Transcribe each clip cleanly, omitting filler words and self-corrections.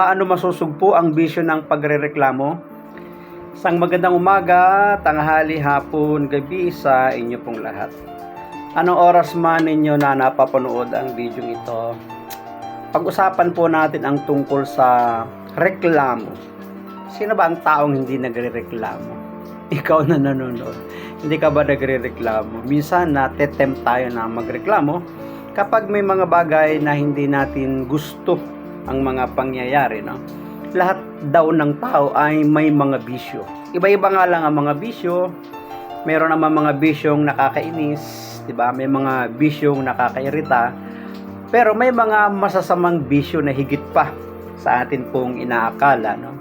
Paano masusugpo ang bisyo ng pagrereklamo? Isang magandang umaga, tanghali, hapon, gabi sa inyo pong lahat. Anong oras man ninyo na napapanood ang video ito? Pag-usapan po natin ang tungkol sa reklamo. Sino ba ang taong hindi nagrereklamo? Ikaw na nanonood. Hindi ka ba nagrereklamo? Minsan natetempt tayo na magreklamo kapag may mga bagay na hindi natin gusto ang mga pangyayari, no? Lahat daw ng tao ay may mga bisyo. Iba-iba nga lang ang mga bisyo. Meron naman mga bisyong nakakainis, 'di ba? May mga bisyong nakakairita. Pero may mga masasamang bisyo na higit pa sa atin pong inaakala, no?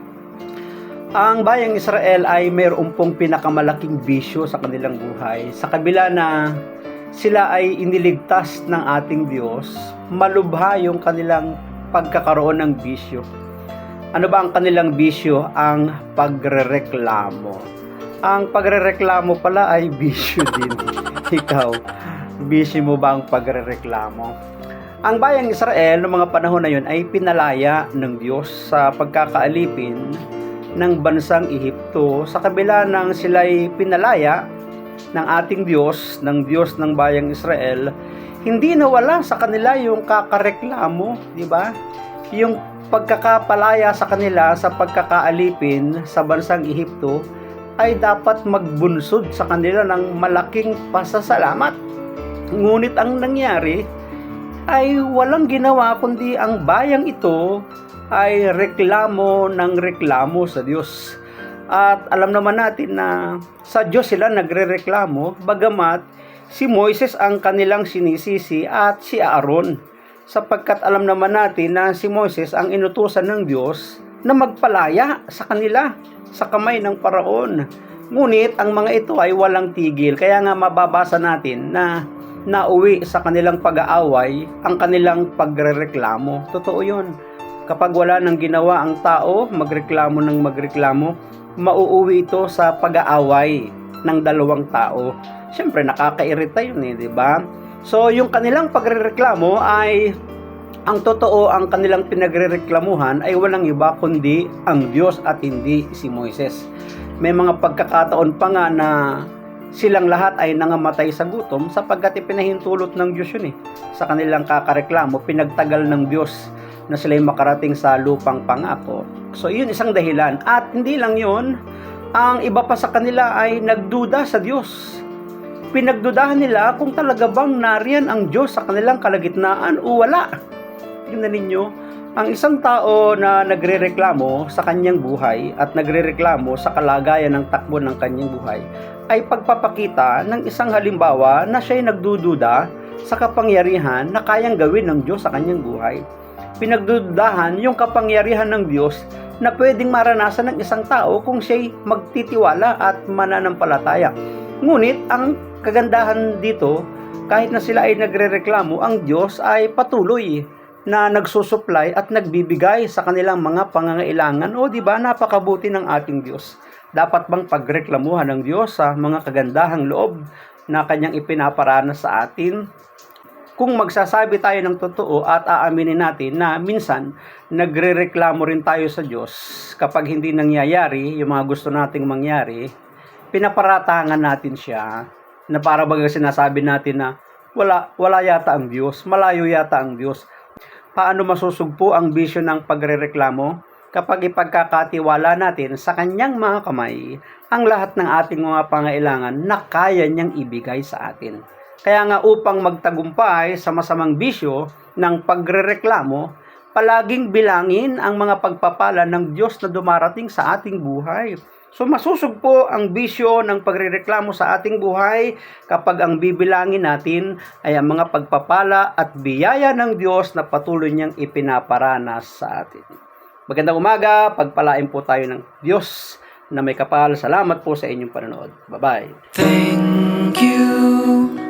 Ang bayang Israel ay mayroon pong pinakamalaking bisyo sa kanilang buhay. Sa kabila na sila ay iniligtas ng ating Diyos, malubha yung kanilang pagkakaroon ng bisyo. Ano ba ang kanilang bisyo? Ang pagrereklamo. Ang pagrereklamo pala ay bisyo din. Ikaw, bisyo mo ba ang pagrereklamo? Ang bayang Israel noong mga panahon na yun ay pinalaya ng Diyos sa pagkakaalipin ng bansang Ehipto. Sa kabila ng sila'y pinalaya ng ating Diyos, ng Diyos ng bayang Israel, hindi nawala sa kanila yung kakareklamo, di ba? Yung pagkakapalaya sa kanila sa pagkakaalipin sa bansang Ehipto ay dapat magbunsod sa kanila ng malaking pasasalamat. Ngunit ang nangyari ay walang ginawa kundi ang bayang ito ay reklamo ng reklamo sa Diyos. At alam naman natin na sa Diyos sila nagrereklamo, bagamat si Moises ang kanilang sinisisi at si Aaron, sapagkat alam naman natin na si Moises ang inutusan ng Diyos na magpalaya sa kanila sa kamay ng Paraon. Ngunit ang mga ito ay walang tigil, kaya nga mababasa natin na nauwi sa kanilang pag-aaway ang kanilang pagrereklamo. Totoo yun. Kapag wala nang ginawa ang tao, magreklamo ng magreklamo, mauuwi ito sa pag-aaway ng dalawang tao. Siyempre, nakakairita yun di ba? So, yung kanilang pagrereklamo ay, ang totoo, ang kanilang pinagrereklamuhan ay walang iba kundi ang Diyos at hindi si Moises. May mga pagkakataon pa nga na silang lahat ay nangamatay sa gutom sapagkat ipinahintulot ng Diyos yun sa kanilang kakareklamo, pinagtagal ng Diyos na sila'y makarating sa lupang pangako. So, yun isang dahilan. At hindi lang yun, ang iba pa sa kanila ay nagduda sa Diyos. Pinagdudahan nila kung talaga bang nariyan ang Diyos sa kanilang kalagitnaan o wala. Tingnan ninyo, ang isang tao na nagrereklamo sa kanyang buhay at nagrereklamo sa kalagayan ng takbo ng kanyang buhay ay pagpapakita ng isang halimbawa na siya'y nagdududa sa kapangyarihan na kayang gawin ng Diyos sa kanyang buhay. Pinagdudahan yung kapangyarihan ng Diyos na pwedeng maranasan ng isang tao kung siya'y magtitiwala at mananampalataya. Ngunit ang kagandahan dito, kahit na sila ay nagrereklamo, ang Diyos ay patuloy na nagsusupply at nagbibigay sa kanilang mga pangangailangan. O di ba, napakabuti ng ating Diyos. Dapat bang pagreklamuhan ng Diyos sa mga kagandahang loob na kanyang ipinaparanas sa atin? Kung magsasabi tayo ng totoo at aaminin natin na minsan nagrereklamo rin tayo sa Diyos kapag hindi nangyayari yung mga gusto nating mangyari, pinaparatangan natin siya na para baga sinasabi natin na wala yata ang Diyos, malayo yata ang Diyos. Paano masusugpo ang bisyo ng pagrereklamo? Kapag ipagkakatiwala natin sa kanyang mga kamay ang lahat ng ating mga pangailangan na kaya niyang ibigay sa atin. Kaya nga upang magtagumpay sa masamang bisyo ng pagrereklamo, palaging bilangin ang mga pagpapala ng Diyos na dumarating sa ating buhay. So masusugpo ang bisyo ng pagrereklamo sa ating buhay kapag ang bibilangin natin ay ang mga pagpapala at biyaya ng Diyos na patuloy niyang ipinaparanas sa atin. Magandang umaga, pagpalain po tayo ng Diyos na may kapal. Salamat po sa inyong panonood. Bye-bye. Thank you.